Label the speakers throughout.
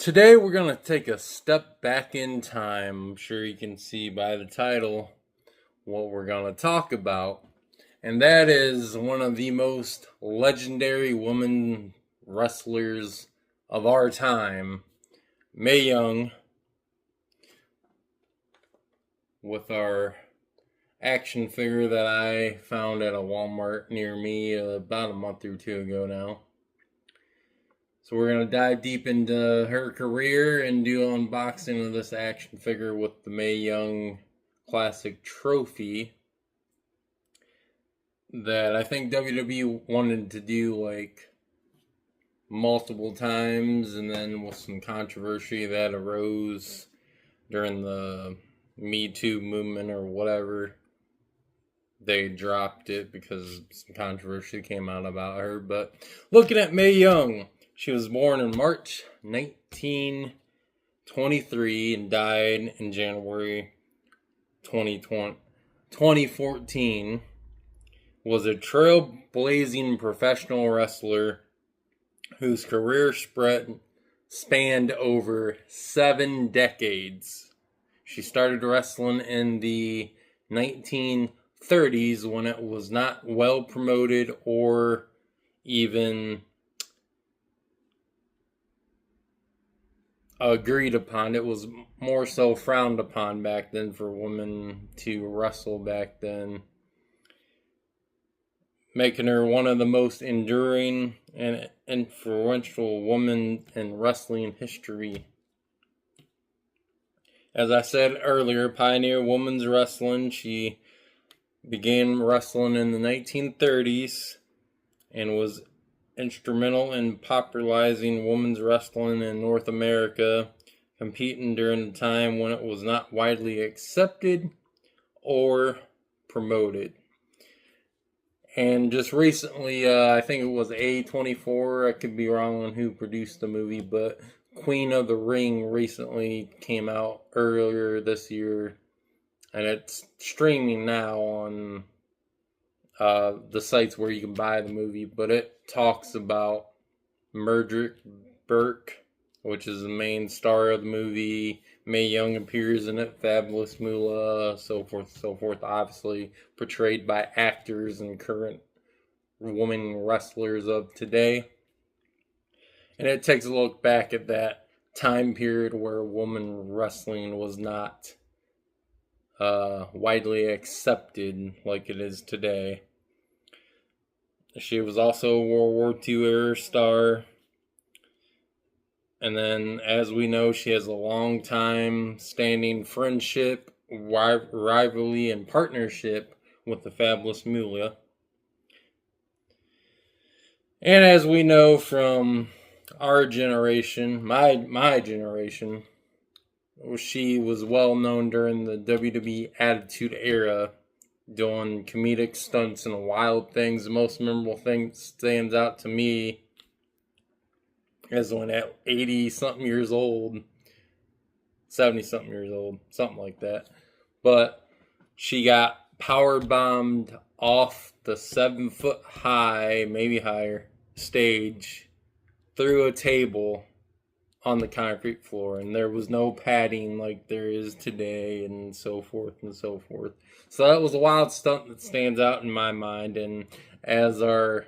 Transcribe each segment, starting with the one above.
Speaker 1: Today we're going to take a step back in time. I'm sure you can see by the title what we're going to talk about. And that is one of the most legendary women wrestlers of our time, Mae Young, with our action figure that I found at a Walmart near me about a month or two ago now. So we're going to dive deep into her career and do an unboxing of this action figure with the Mae Young Classic Trophy that I think WWE wanted to do like multiple times, and then with some controversy that arose during the Me Too movement or whatever, they dropped it because some controversy came out about her. But looking at Mae Young, she was born in March 1923 and died in January 2014. Was a trailblazing professional wrestler whose career spanned over 7 decades. She started wrestling in the 1930s when it was not well promoted or even agreed upon. It was more so frowned upon back then for women to wrestle back then, making her one of the most enduring and influential women in wrestling history. As I said earlier, pioneer women's wrestling. She began wrestling in the 1930s and was instrumental in popularizing women's wrestling in North America, competing during a time when it was not widely accepted or promoted. And just recently, I think it was A24, I could be wrong on who produced the movie, but Queen of the Ring recently came out earlier this year, and it's streaming now on the sites where you can buy the movie. But it talks about Merdrick Burke, which is the main star of the movie. Mae Young appears in it, Fabulous Moolah, so forth, obviously portrayed by actors and current women wrestlers of today. And it takes a look back at that time period where women wrestling was not widely accepted like it is today. She was also a World War II era star. And then, as we know, she has a long time standing friendship, rivalry, and partnership with the Fabulous Moolah. And as we know from our generation, my generation, she was well known during the WWE Attitude Era, doing comedic stunts and wild things. The most memorable thing stands out to me as when at 80-something years old, 70-something years old, something like that. But she got power bombed off the 7-foot high, maybe higher, stage through a table on the concrete floor. And there was no padding like there is today, and so forth and so forth. So that was a wild stunt that stands out in my mind. And as the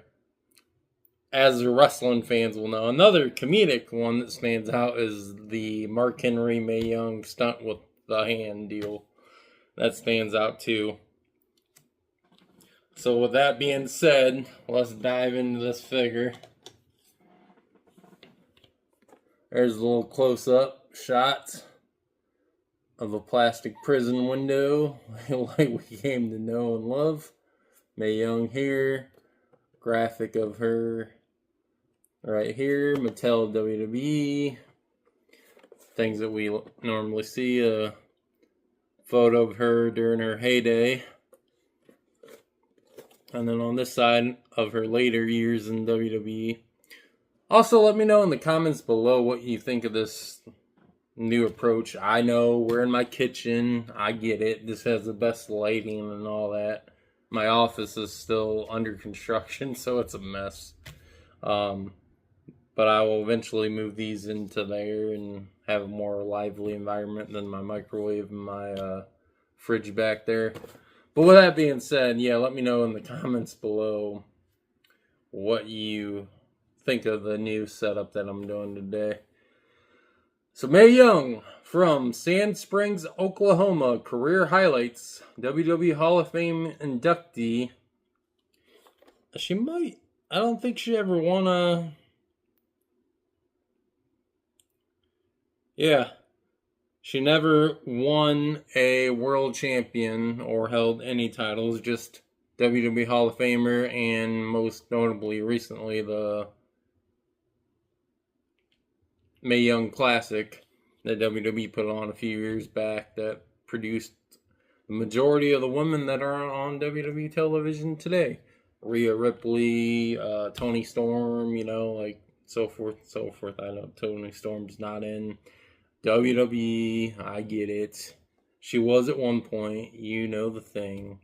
Speaker 1: wrestling fans will know, another comedic one that stands out is the Mark Henry Mae Young stunt with the hand deal. That stands out too. So with that being said, let's dive into this figure. There's a little close-up shot of a plastic prison window like we came to know and love. Mae Young here. Graphic of her right here. Mattel WWE. Things that we normally see. A photo of her during her heyday. And then on this side of her later years in WWE. Also, let me know in the comments below what you think of this new approach. I know we're in my kitchen. I get it. This has the best lighting and all that. My office is still under construction, so it's a mess. but I will eventually move these into there and have a more lively environment than my microwave and my fridge back there. But with that being said, yeah, let me know in the comments below what you think of the new setup that I'm doing today. So Mae Young from Sand Springs, Oklahoma, career highlights, WWE Hall of Fame inductee. She might, I don't think she ever won a, yeah, she never won a world champion or held any titles, just WWE Hall of Famer, and most notably recently the Mae Young Classic that WWE put on a few years back that produced the majority of the women that are on WWE television today. Rhea Ripley, Toni Storm, you know, like so forth and so forth. I know Toni Storm's not in WWE. I get it. She was at one point. You know the thing.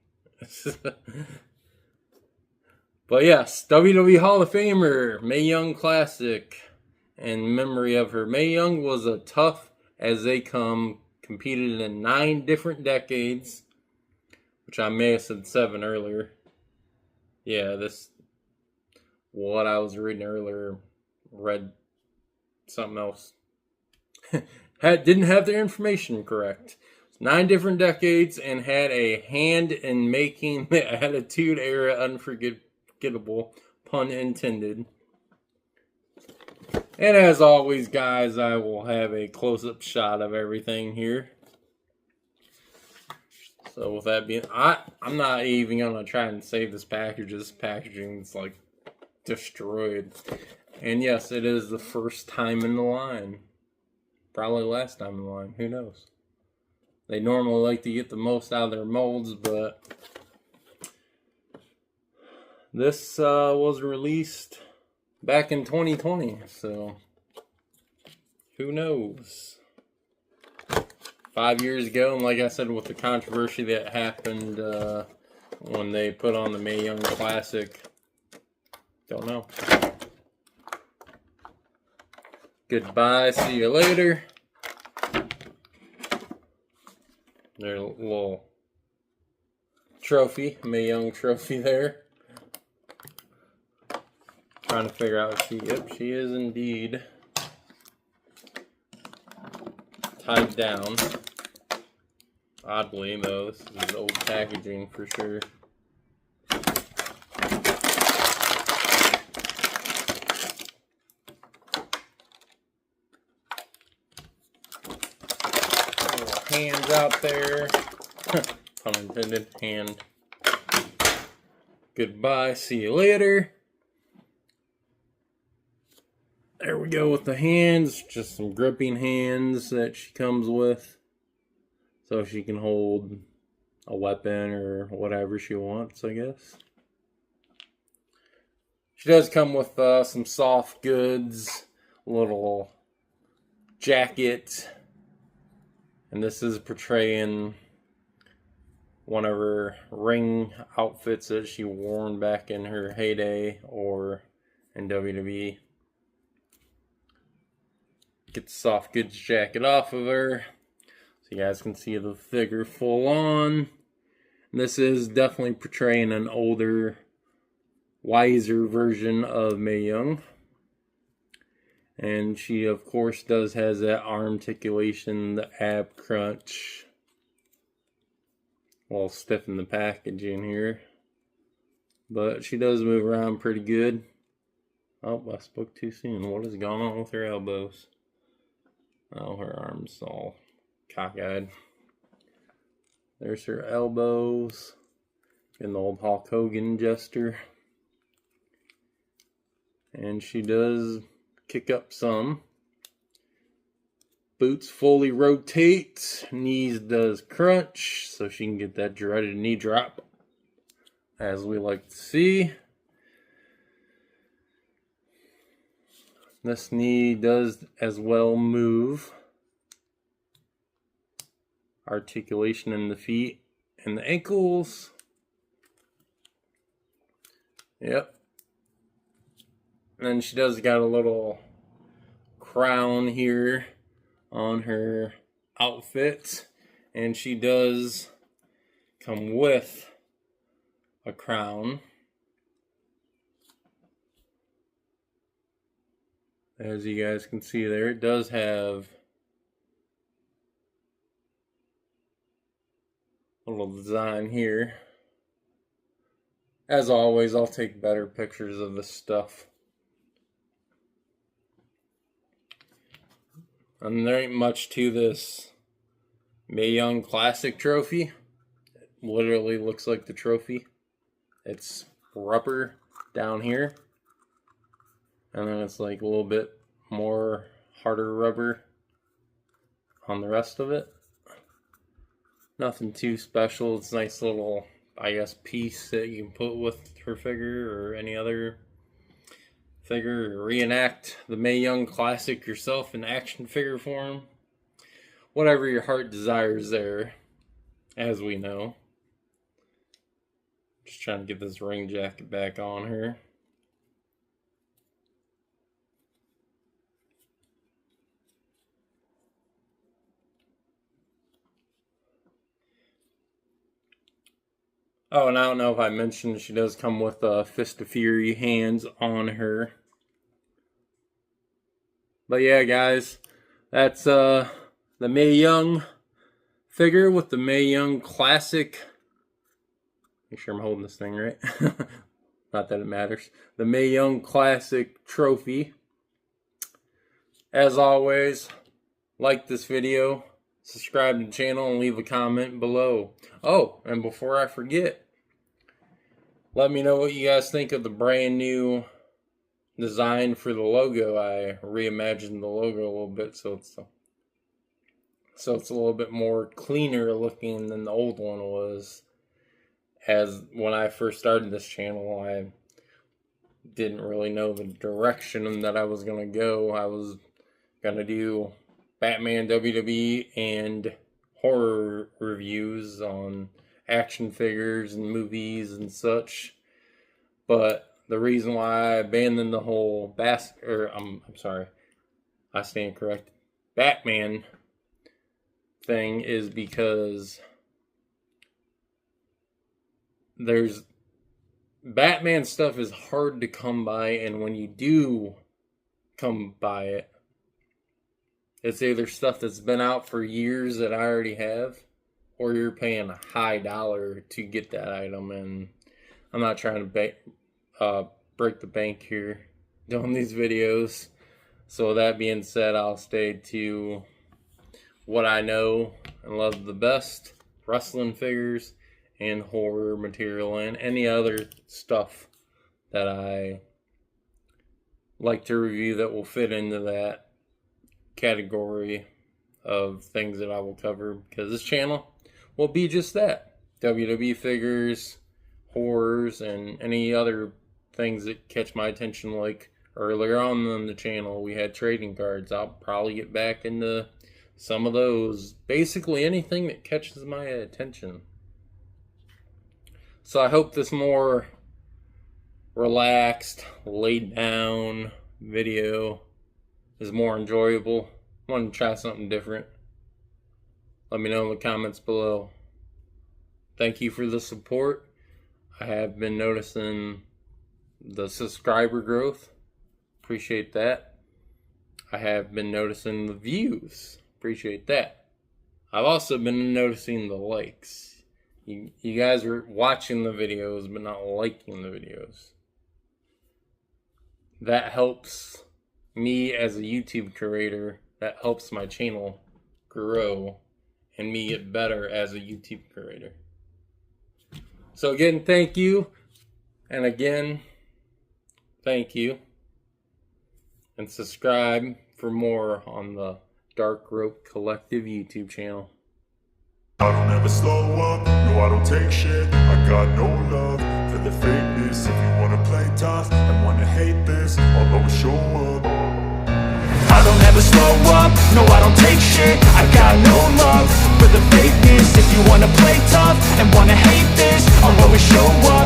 Speaker 1: But yes, WWE Hall of Famer, Mae Young Classic. In memory of her, Mae Young was a tough as they come, competed in 9 different decades, which I may have said 7 earlier. Yeah, what I was reading earlier, read something else. Didn't have their information correct. 9 different decades and had a hand in making the Attitude Era unforgettable, pun intended. And as always, guys, I will have a close-up shot of everything here. So with that being, I'm not even gonna try and save this package. This packaging is like destroyed. And yes, it is the first time in the line. Probably last time in the line. Who knows? They normally like to get the most out of their molds, but this was released back in 2020, so who knows? 5 years ago, and like I said, with the controversy that happened when they put on the Mae Young Classic, don't know. Goodbye, see you later. Their little trophy, Mae Young trophy there. Trying to figure out if she is indeed tied down. Oddly, though, this is old packaging for sure. Little hands out there. Pun intended, hand. Goodbye, see you later. There we go with the hands, just some gripping hands that she comes with. So she can hold a weapon or whatever she wants, I guess. She does come with some soft goods, a little jacket. And this is portraying one of her ring outfits that she worn back in her heyday or in WWE. Get the soft goods jacket off of her so you guys can see the figure full on. And this is definitely portraying an older, wiser version of Mae Young. And she, of course, has that arm articulation, the ab crunch. A little stiff in the packaging here. But she does move around pretty good. Oh, I spoke too soon. What is going on with her elbows? Oh, her arms all cockeyed. There's her elbows. And the old Hulk Hogan gesture. And she does kick up some. Boots fully rotate. Knees does crunch. So she can get that dreaded knee drop. As we like to see. This knee does as well move. Articulation in the feet and the ankles. Yep. And then she does got a little crown here on her outfit. And she does come with a crown. As you guys can see there, it does have a little design here. As always, I'll take better pictures of this stuff. And there ain't much to this Mae Young Classic trophy. It literally looks like the trophy. It's rubber down here. And then it's like a little bit more harder rubber on the rest of it. Nothing too special. It's a nice little, I guess, piece that you can put with her figure or any other figure. Or reenact the Mae Young Classic yourself in action figure form. Whatever your heart desires there, as we know. Just trying to get this ring jacket back on her. Oh, and I don't know if I mentioned she does come with Fist of Fury hands on her. But yeah, guys, that's the Mae Young figure with the Mae Young Classic. Make sure I'm holding this thing right. Not that it matters. The Mae Young Classic trophy. As always, like this video, subscribe to the channel, and leave a comment below. Oh, and before I forget, let me know what you guys think of the brand new design for the logo. I reimagined the logo a little bit so it's a little bit more cleaner looking than the old one was. As when I first started this channel, I didn't really know the direction that I was going to go. I was going to do Batman, WWE, and horror reviews on action figures and movies and such. But the reason why I abandoned the whole Batman thing is because Batman stuff is hard to come by, and when you do come by it, it's either stuff that's been out for years that I already have, or you're paying a high dollar to get that item. And I'm not trying to break the bank here doing these videos. So with that being said, I'll stay to what I know and love the best: wrestling figures and horror material and any other stuff that I like to review that will fit into that category of things that I will cover, because this channel will be just that: WWE figures, horrors, and any other things that catch my attention. Like earlier on the channel, we had trading cards. I'll probably get back into some of those. Basically anything that catches my attention. So I hope this more relaxed, laid down video is more enjoyable. I want to try something different. Let me know in the comments below. Thank you for the support. I have been noticing the subscriber growth. Appreciate that. I have been noticing the views. Appreciate that. I've also been noticing the likes. You guys are watching the videos but not liking the videos. That helps me as a YouTube creator. That helps my channel grow and me get better as a YouTube creator. So again, thank you. And again, thank you. And subscribe for more on the Dark Rope Collective YouTube channel.
Speaker 2: I don't ever slow up, no I don't take shit. I got no love for the fakeness. If you wanna play tough and wanna hate this, I'll always show up. I don't ever slow up, no I don't take shit. I got no love for the fakeness. If you wanna play tough and wanna hate this, I'll always show up.